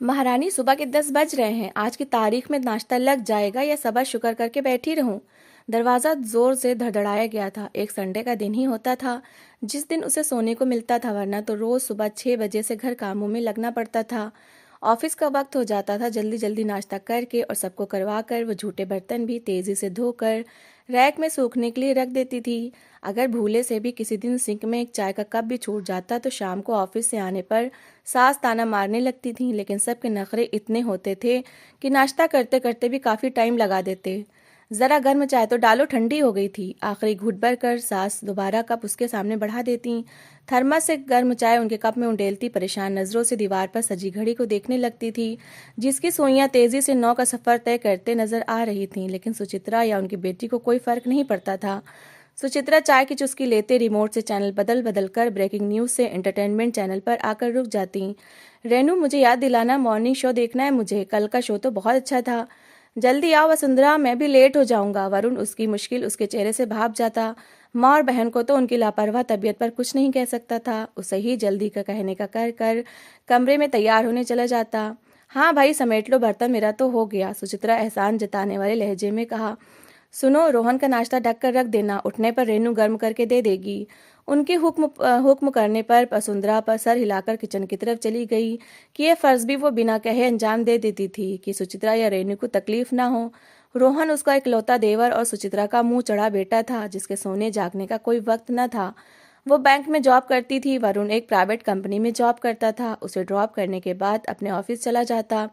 महारानी, सुबह के 10 बज रहे हैं। आज की तारीख में नाश्ता लग जाएगा या सबर शुक्र करके बैठी रहूं? दरवाजा जोर से धड़धड़ाया गया था। एक संडे का दिन ही होता था जिस दिन उसे सोने को मिलता था, वरना तो रोज सुबह 6 बजे से घर कामों में लगना पड़ता था। ऑफिस का वक्त हो जाता था। जल्दी जल्दी नाश्ता करके और सबको करवा कर वो झूठे बर्तन भी तेजी से धोकर रैक में सूखने के लिए रख देती थी। अगर भूले से भी किसी दिन सिंक में एक चाय का कप भी छूट जाता तो शाम को ऑफिस से आने पर सास ताना मारने लगती थी, लेकिन सबके नखरे इतने होते थे कि नाश्ता करते करते भी काफी टाइम लगा देते। जरा गर्म चाय तो डालो, ठंडी हो गई थी। आखिरी घूंट भर कर सास दोबारा कप उसके सामने बढ़ा देती। थर्मस से गर्म चाय उनके कप में उंडेलती परेशान नजरों से दीवार पर सजी घड़ी को देखने लगती थी, जिसकी सुइयां तेजी से 9 का सफर तय करते नजर आ रही थीं। लेकिन सुचित्रा या उनकी बेटी को कोई फर्क नहीं पड़ता था। सुचित्रा चाय की चुस्की लेते रिमोट से चैनल बदल बदल कर ब्रेकिंग न्यूज से एंटरटेनमेंट चैनल पर आकर रुक जाती। रेनू, मुझे याद दिलाना, मॉर्निंग शो देखना है मुझे। कल का शो तो बहुत अच्छा था। जल्दी आओ वसुंधरा, मैं भी लेट हो जाऊंगा। वरुण उसकी मुश्किल उसके चेहरे से भाप जाता। माँ और बहन को तो उनकी लापरवाह तबीयत पर कुछ नहीं कह सकता था। उसे ही जल्दी का कहने का कर कर कमरे में तैयार होने चला जाता। हाँ भाई, समेट लो बर्तन, मेरा तो हो गया, सुचित्रा एहसान जताने वाले लहजे में कहा। सुनो, रोहन का नाश्ता ढक कर रख देना, उठने पर रेनू गर्म करके दे देगी। उनके हुक्म करने पर वसुंधरा पर सर हिलाकर किचन की तरफ चली गई कि यह फर्ज भी वो बिना कहे अंजाम दे देती थी कि सुचित्रा या रेनू को तकलीफ ना हो। रोहन उसका इकलौता देवर और सुचित्रा का मुंह चढ़ा बेटा था, जिसके सोने जागने का कोई वक्त न था। वो बैंक में जॉब करती थी, वरुण एक प्राइवेट कंपनी में जॉब करता था। उसे ड्रॉप करने के बाद अपने ऑफिस चला जाता।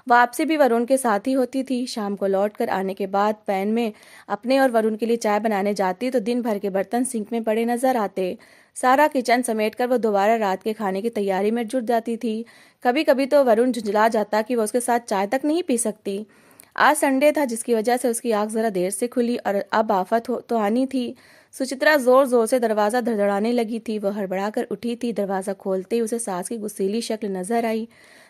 वापसी भी वरुण के साथ ही होती थी। शाम को लौट कर आने के बाद पैन में अपने और वरुण के लिए चाय बनाने जाती तो दिन भर के बर्तन सिंक में पड़े नजर आते। सारा किचन समेट कर वो दोबारा रात के खाने की तैयारी में जुट जाती थी। कभी कभी तो वरुण झुंझला जाता कि वो उसके साथ चाय तक नहीं पी सकती। आज संडे था, जिसकी वजह से उसकी आंख जरा देर से खुली और अब आफत हो तो आनी थी। सुचित्रा जोर जोर से दरवाजा धड़धड़ाने लगी थी। वह हड़बड़ा कर उठी थी। दरवाजा खोलते ही उसे सास की गुस्सीली शक्ल नजर आई,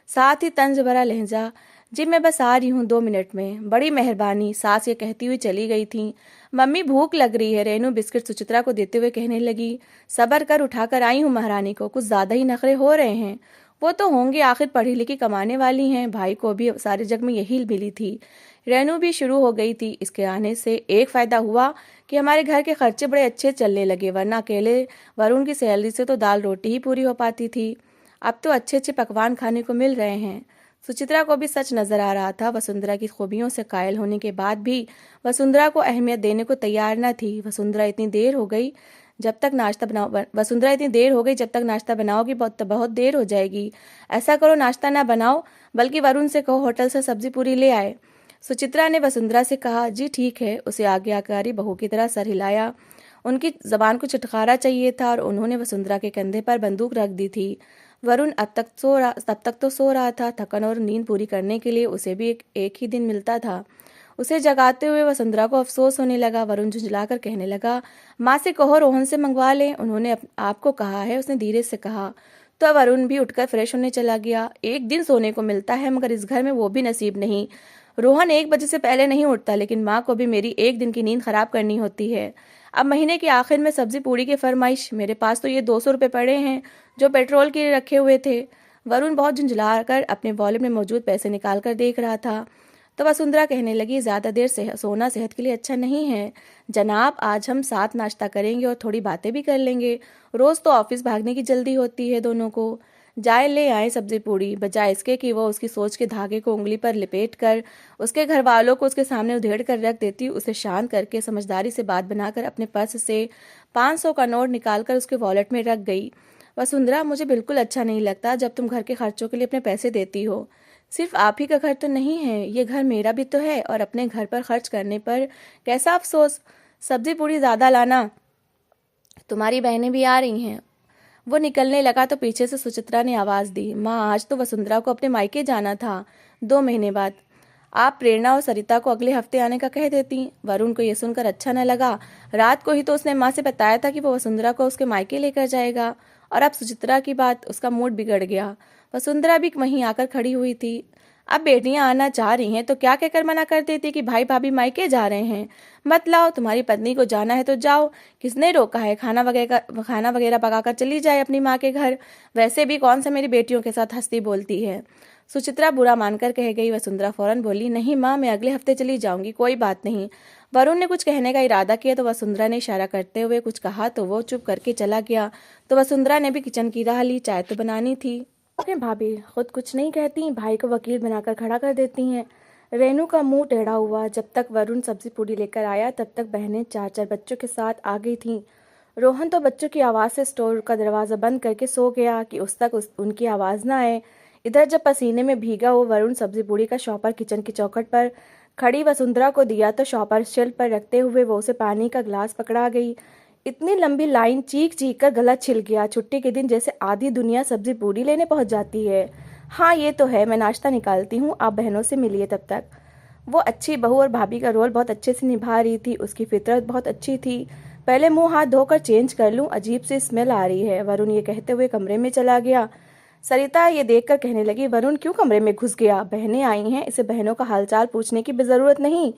साथ ही तंज भरा लहजा। जी मैं बस आ रही हूँ 2 मिनट में। बड़ी मेहरबानी, सास ये कहती हुई चली गई थी। मम्मी, भूख लग रही है, रेनू बिस्किट सुचित्रा को देते हुए कहने लगी। सबर कर, उठाकर आई हूँ महारानी को, कुछ ज्यादा ही नखरे हो रहे हैं। वो तो होंगे, आखिर पढ़ी लिखी कमाने वाली हैं। भाई को भी सारे जग में यही मिली थी। रेनू भी शुरू हो गई थी। इसके आने से एक फायदा हुआ कि हमारे घर के खर्चे बड़े अच्छे चलने लगे, वरना अकेले वरुण की सैलरी से तो दाल रोटी ही पूरी हो पाती थी। अब तो अच्छे अच्छे पकवान खाने को मिल रहे हैं। सुचित्रा को भी सच नजर आ रहा था। वसुंधरा की खूबियों से कायल होने के बाद भी वसुंधरा को अहमियत देने को तैयार न थी। वसुंधरा इतनी देर हो गई जब तक नाश्ता बनाओगी बहुत बहुत देर हो जाएगी। ऐसा करो, नाश्ता ना बनाओ, बल्कि वरुण से कहो होटल से सब्जी पूरी ले आए। सुचित्रा ने वसुंधरा से कहा। जी ठीक है। उसे आज्ञाकारी बहू की तरह सर हिलाया। उनकी जबान को छुटकारा चाहिए था और उन्होंने वसुंधरा के कंधे पर बंदूक रख दी थी। वरुण तब तक तो सो रहा था। थकन और नींद पूरी करने के लिए उसे भी एक ही दिन मिलता था। उसे जगाते हुए वसुंधरा को अफसोस होने लगा। वरुण झुंझलाकर कहने लगा, माँ से कहो रोहन से मंगवा ले, उन्होंने आपको कहा है, उसने धीरे से कहा। तो वरुण भी उठकर फ्रेश होने चला गया। एक दिन सोने को मिलता है, मगर इस घर में वो भी नसीब नहीं। रोहन 1 बजे से पहले नहीं उठता, लेकिन माँ को भी मेरी एक दिन की नींद खराब करनी होती है। अब महीने के आखिर में सब्जी पूड़ी की फरमाइश, मेरे पास तो ये 200 रुपये पड़े हैं जो पेट्रोल के लिए रखे हुए थे। वरुण बहुत झुंझला कर अपने वॉलेट में मौजूद पैसे निकाल कर देख रहा था। तो वसुंधरा कहने लगी, ज्यादा देर सोना सेहत के लिए अच्छा नहीं है। जनाब, आज हम साथ नाश्ता करेंगे और थोड़ी बातें भी कर लेंगे। रोज तो ऑफिस भागने की जल्दी होती है दोनों को। जाए ले आए सब्जी पूड़ी, बजाय इसके कि वो उसकी सोच के धागे को उंगली पर लिपेट कर उसके घर वालों को उसके सामने उधेड़ कर रख देती। उसे शांत करके समझदारी से बात बनाकर अपने पर्स से 500 का नोट निकालकर उसके वॉलेट में रख गई। वसुंधरा, मुझे बिल्कुल अच्छा नहीं लगता जब तुम घर के खर्चों के लिए अपने पैसे देती हो। सिर्फ आप ही का घर तो नहीं है, ये घर मेरा भी तो है, और अपने घर पर खर्च करने पर कैसा अफसोस। सब्जी पूड़ी ज्यादा लाना, तुम्हारी बहनें भी आ रही हैं। वो निकलने लगा तो पीछे से सुचित्रा ने आवाज दी, माँ, आज तो वसुंधरा को अपने मायके जाना था 2 महीने बाद। आप प्रेरणा और सरिता को अगले हफ्ते आने का कह देती। वरुण को यह सुनकर अच्छा न लगा। रात को ही तो उसने माँ से बताया था कि वो वसुंधरा को उसके मायके लेकर जाएगा, और अब सुचित्रा की बात, उसका मूड बिगड़ गया। वसुंधरा भी वहीं आकर खड़ी हुई थी। अब बेटियां आना चाह रही हैं तो क्या कहकर मना कर देती कि भाई भाभी मायके जा रहे हैं, मत लाओ, तुम्हारी पत्नी को जाना है तो जाओ, किसने रोका है। खाना वगैरह पकाकर चली जाए अपनी माँ के घर। वैसे भी कौन सा मेरी बेटियों के साथ हंसती बोलती है। सुचित्रा बुरा मानकर कह गई। वसुंधरा फौरन बोली, नहीं माँ, मैं अगले हफ्ते चली जाऊंगी, कोई बात नहीं। वरुण ने कुछ कहने का इरादा किया तो वसुंधरा ने इशारा करते हुए कुछ कहा तो वो चुप करके चला गया। तो वसुंधरा ने भी किचन की राह ली। चाय तो बनानी थी, लेकिन भाभी खुद कुछ नहीं कहती, भाई को वकील बनाकर खड़ा कर देती हैं। रेनू का मुंह टेढ़ा हुआ। जब तक वरुण सब्जी पूड़ी लेकर आया तब तक बहनें चार चार बच्चों के साथ आ गई थीं। रोहन तो बच्चों की आवाज़ से स्टोर का दरवाज़ा बंद करके सो गया कि उस तक उनकी आवाज़ ना आए। इधर जब पसीने में भीगा वो वरुण सब्जी पूड़ी का शॉपर किचन की चौखट पर खड़ी वसुंधरा को दिया तो शॉपर शेल्फ पर रखते हुए वो उसे पानी का ग्लास पकड़ा गई। इतनी लंबी लाइन चीख चीख कर गला छिल गया। छुट्टी के दिन जैसे आधी दुनिया सब्जी पूड़ी लेने पहुंच जाती है। हाँ ये तो है, मैं नाश्ता निकालती हूँ, आप बहनों से मिलिए तब तक। वो अच्छी बहू और भाभी का रोल बहुत अच्छे से निभा रही थी। उसकी फितरत बहुत अच्छी थी। पहले मुंह हाथ धोकर चेंज कर लूं, अजीब सी स्मेल आ रही है, वरुण ये कहते हुए कमरे में चला गया। सरिता ये देखकर कहने लगी, वरुण क्यों कमरे में घुस गया? बहनें आई हैं, इसे बहनों का हालचाल पूछने की भी जरूरत नहीं।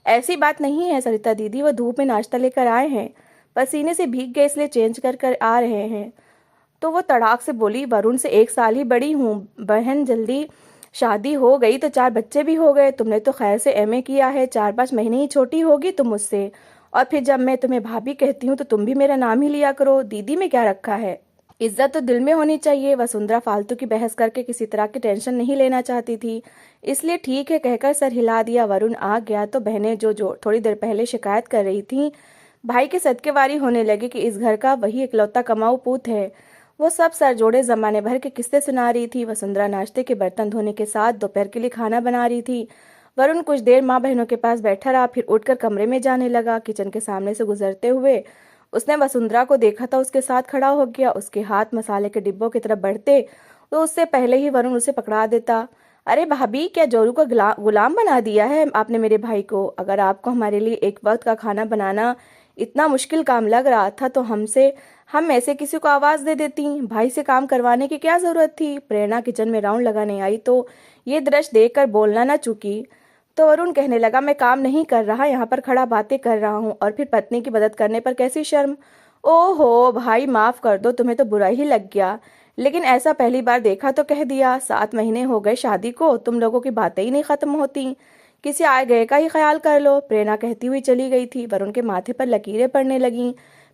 ऐसी बात नहीं है सरिता दीदी, वो धूप में नाश्ता लेकर आए हैं, पसीने से भीग गए इसलिए चेंज कर कर आ रहे हैं। तो वो तड़ाक से बोली, वरुण से 1 साल ही बड़ी हूँ बहन, जल्दी शादी हो गई तो 4 बच्चे भी हो गए। तुमने तो खैर से एमए किया है, 4-5 महीने ही छोटी होगी तुम मुझसे। और फिर जब मैं तुम्हें भाभी कहती हूँ तो तुम भी मेरा नाम ही लिया करो, दीदी में क्या रखा है? इज्जत तो दिल में होनी चाहिए। वसुंधरा फालतू की बहस करके किसी तरह की टेंशन नहीं लेना चाहती थी, इसलिए ठीक है कहकर सर हिला दिया। वरुण आ गया तो बहनें जो थोड़ी देर पहले शिकायत कर रही थीं, भाई के सदकेवारी होने लगे कि इस घर का वही इकलौता कमाऊ पूत है। वो सब सर जोड़े जमाने भर के किस्से सुना रही थी। वसुंधरा नाश्ते के बर्तन धोने के साथ दोपहर के लिए खाना बना रही थी। वरुण कुछ देर माँ बहनों के पास बैठा रहा, फिर उठकर कमरे में जाने लगा। किचन के सामने से गुजरते हुए उसने वसुंधरा को देखा था, उसके साथ खड़ा हो गया। उसके हाथ मसाले के डिब्बों की तरफ बढ़ते तो उससे पहले ही वरुण उसे पकड़ा देता। अरे भाभी, क्या जोरू का गुलाम बना दिया है आपने मेरे भाई को? अगर आपको हमारे लिए एक वक्त का खाना बनाना इतना मुश्किल काम लग रहा था तो हम ऐसे किसी को आवाज़ दे देती। भाई से काम करवाने की क्या ज़रूरत थी? प्रेरणा किचन में राउंड लगाने आई तो ये दृश्य देखकर बोलना न चूकी। तो वरुण कहने लगा, मैं काम नहीं कर रहा, यहाँ पर खड़ा बातें कर रहा हूँ, और फिर पत्नी की मदद करने पर कैसी शर्म? ओहो भाई, माफ़ कर दो, तुम्हें तो बुरा ही लग गया, लेकिन ऐसा पहली बार देखा तो कह दिया। 7 महीने हो गए शादी को, तुम लोगों की बातें ही नहीं ख़त्म होती, किसी आए गए का ही ख्याल कर लो। प्रेरणा कहती हुई चली गई थी। वरुण के माथे पर लकीरें पड़ने लगीं।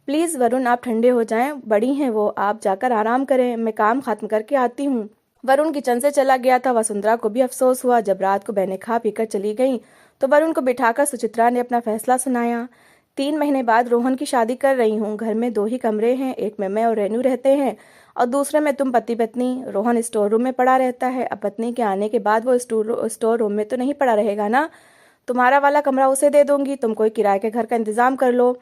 प्लीज़ वरुण, आप ठंडे हो जाएं, बड़ी हैं वो, आप जाकर आराम करें, मैं काम खत्म करके आती हूँ। वरुण किचन से चला गया था। वसुंधरा को भी अफसोस हुआ। जब रात को बहनें खा पीकर चली गईं तो वरुण को बिठाकर सुचित्रा ने अपना फैसला सुनाया। 3 महीने बाद रोहन की शादी कर रही हूँ। घर में 2 ही कमरे हैं, एक में मैं और रेनू रहते हैं और दूसरे में तुम पति पत्नी। रोहन स्टोर रूम में पड़ा रहता है। अब पत्नी के आने के बाद वो स्टोर रूम में तो नहीं पड़ा रहेगा ना। तुम्हारा वाला कमरा उसे दे दूंगी, तुम कोई किराए के घर का इंतजाम कर लो।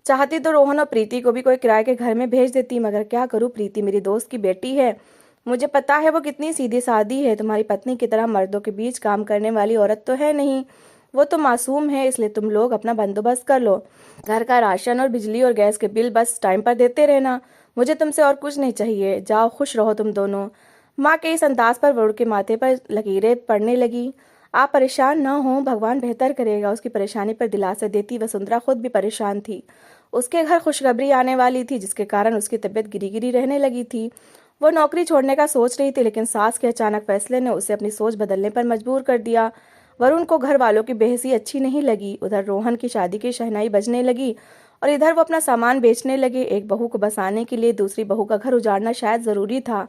चाहती तो रोहन और प्रीति को भी कोई किराए के घर में भेज देती, मगर क्या करूँ, प्रीति मेरी दोस्त की बेटी है, मुझे पता है वो कितनी सीधी सादी है। तुम्हारी पत्नी की तरह मर्दों के बीच काम करने वाली औरत तो है नहीं, वो तो मासूम है, इसलिए तुम लोग अपना बंदोबस्त कर लो। घर का राशन और बिजली और गैस के बिल बस टाइम पर देते रहना, मुझे तुमसे और कुछ नहीं चाहिए। जाओ, खुश रहो तुम दोनों। माँ के इस अंदाज पर वरुण के माथे पर लकीरें पड़ने लगी। आप परेशान ना हो, भगवान बेहतर करेगा। उसकी परेशानी पर दिलासा देती वसुंधरा खुद भी परेशान थी। उसके घर खुशखबरी आने वाली थी, जिसके कारण उसकी तबीयत गिरी गिरी रहने लगी थी। वो नौकरी छोड़ने का सोच रही थी, लेकिन सास के अचानक फैसले ने उसे अपनी सोच बदलने पर मजबूर कर दिया। वरुण को घर वालों की बेहसी अच्छी नहीं लगी। उधर रोहन की शादी की शहनाई बजने लगी और इधर वो अपना सामान बेचने लगे। एक बहू को बसाने के लिए दूसरी बहू का घर उजाड़ना शायद जरूरी था।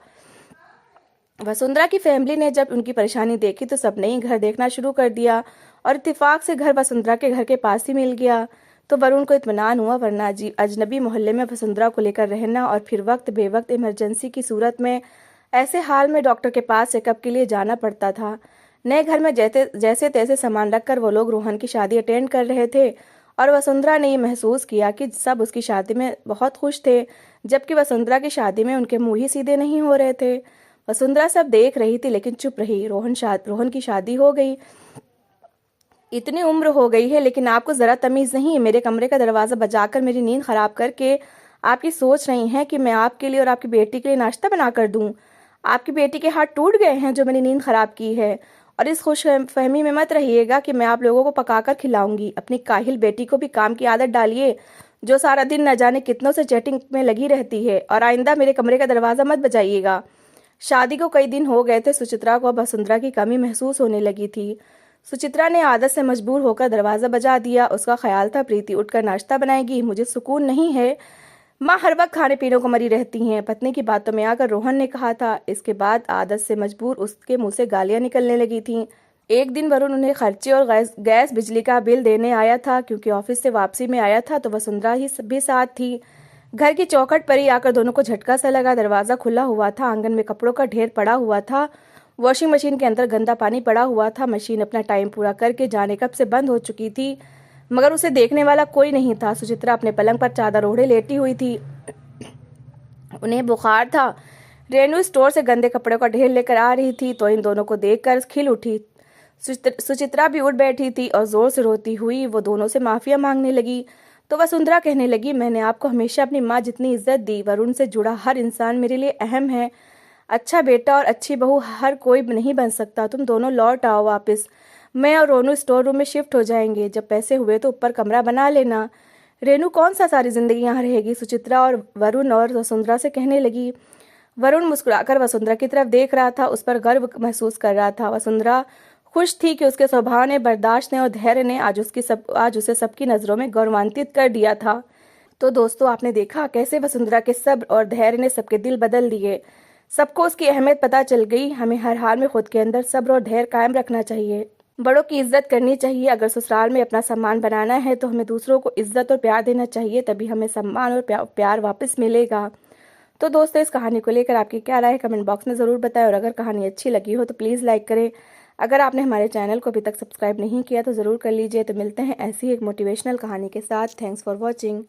वसुंधरा की फैमिली ने जब उनकी परेशानी देखी तो सबने ही घर देखना शुरू कर दिया और इत्तेफाक से घर वसुंधरा के घर के पास ही मिल गया। तो वरुण को इत्मीनान हुआ, वरना अजनबी मोहल्ले में वसुंधरा को लेकर रहना और फिर वक्त बेवक्त इमरजेंसी की सूरत में ऐसे हाल में डॉक्टर के पास चेकअप के लिए जाना पड़ता था। नए घर में जैसे तैसे सामान रखकर वो लोग रोहन की शादी अटेंड कर रहे थे और वसुंधरा ने ये महसूस किया कि सब उसकी शादी में बहुत खुश थे, जबकि वसुंधरा की शादी में उनके मुंह ही सीधे नहीं हो रहे थे। वसुंधरा सब देख रही थी लेकिन चुप रही। रोहन की शादी हो गई, इतनी उम्र हो गई है, लेकिन आपको ज़रा तमीज़ नहीं है। मेरे कमरे का दरवाज़ा बजाकर मेरी नींद ख़राब करके आप ये सोच रही हैं कि मैं आपके लिए और आपकी बेटी के लिए नाश्ता बना कर दूं। आपकी बेटी के हाथ टूट गए हैं जो मैंने नींद ख़राब की है, और इस खुश फहमी में मत रहिएगा कि मैं आप लोगों को पकाकर खिलाऊंगी। अपनी काहिल बेटी को भी काम की आदत डालिए, जो सारा दिन न जाने कितनों से चैटिंग में लगी रहती है, और आइंदा मेरे कमरे का दरवाज़ा मत बजाइएगा। शादी को कई दिन हो गए थे। सुचित्रा को अब वसुंधरा की कमी महसूस होने लगी थी। सुचित्रा ने आदत से मजबूर होकर दरवाज़ा बजा दिया। उसका ख्याल था प्रीति उठकर नाश्ता बनाएगी। मुझे सुकून नहीं है, माँ हर वक्त खाने पीने को मरी रहती हैं, पत्नी की बातों में आकर रोहन ने कहा था। इसके बाद आदत से मजबूर उसके मुंह से गालियां निकलने लगी थीं। एक दिन वरुण उन्हें खर्चे और गैस बिजली का बिल देने आया था। क्योंकि ऑफिस से वापसी में आया था तो वसुंधरा ही भी साथ थी। घर की चौखट पर ही आकर दोनों को झटका सा लगा। दरवाज़ा खुला हुआ था, आंगन में कपड़ों का ढेर पड़ा हुआ था, वॉशिंग मशीन के अंदर गंदा पानी पड़ा हुआ था। मशीन अपना टाइम पूरा करके जाने कब से बंद हो चुकी थी, मगर उसे देखने वाला कोई नहीं था। सुचित्रा अपने पलंग पर चादर ओढ़े लेटी हुई थी। उन्हें बुखार था। रेनू स्टोर से गंदे कपड़े का ढेर लेकर आ रही थी तो इन दोनों को देखकर खिल उठी। सुचित्रा भी उठ बैठी थी और जोर से रोती हुई वो दोनों से माफिया मांगने लगी। तो वसुंधरा कहने लगी, मैंने आपको हमेशा अपनी माँ जितनी इज्जत दी। वरुण से जुड़ा हर इंसान मेरे लिए अहम है। अच्छा बेटा और अच्छी बहू हर कोई नहीं बन सकता। तुम दोनों लौट आओ वापस। मैं और रोनू स्टोर रूम में शिफ्ट हो जाएंगे। जब पैसे हुए तो ऊपर कमरा बना लेना। रेनू कौन सा सारी जिंदगी यहाँ रहेगी, सुचित्रा और वरुण और वसुंधरा से कहने लगी। वरुण मुस्कुराकर वसुंधरा की तरफ देख रहा था, उस पर गर्व महसूस कर रहा था। वसुंधरा खुश थी कि उसके स्वभाव ने, बर्दाश्त ने और धैर्य ने आज उसे सबकी नज़रों में गौरवान्वित कर दिया था। तो दोस्तों, आपने देखा कैसे वसुंधरा के सब्र और धैर्य ने सबके दिल बदल दिए। सबको उसकी अहमियत पता चल गई। हमें हर हाल में खुद के अंदर सब्र और धैर्य कायम रखना चाहिए। बड़ों की इज्जत करनी चाहिए। अगर ससुराल में अपना सम्मान बनाना है तो हमें दूसरों को इज्जत और प्यार देना चाहिए, तभी हमें सम्मान और प्यार वापस मिलेगा। तो दोस्तों, इस कहानी को लेकर आपकी क्या राय है कमेंट बॉक्स में ज़रूर बताएं। और अगर कहानी अच्छी लगी हो तो प्लीज़ लाइक करें। अगर आपने हमारे चैनल को अभी तक सब्सक्राइब नहीं किया तो ज़रूर कर लीजिए। तो मिलते हैं ऐसी एक मोटिवेशनल कहानी के साथ। Thanks for watching.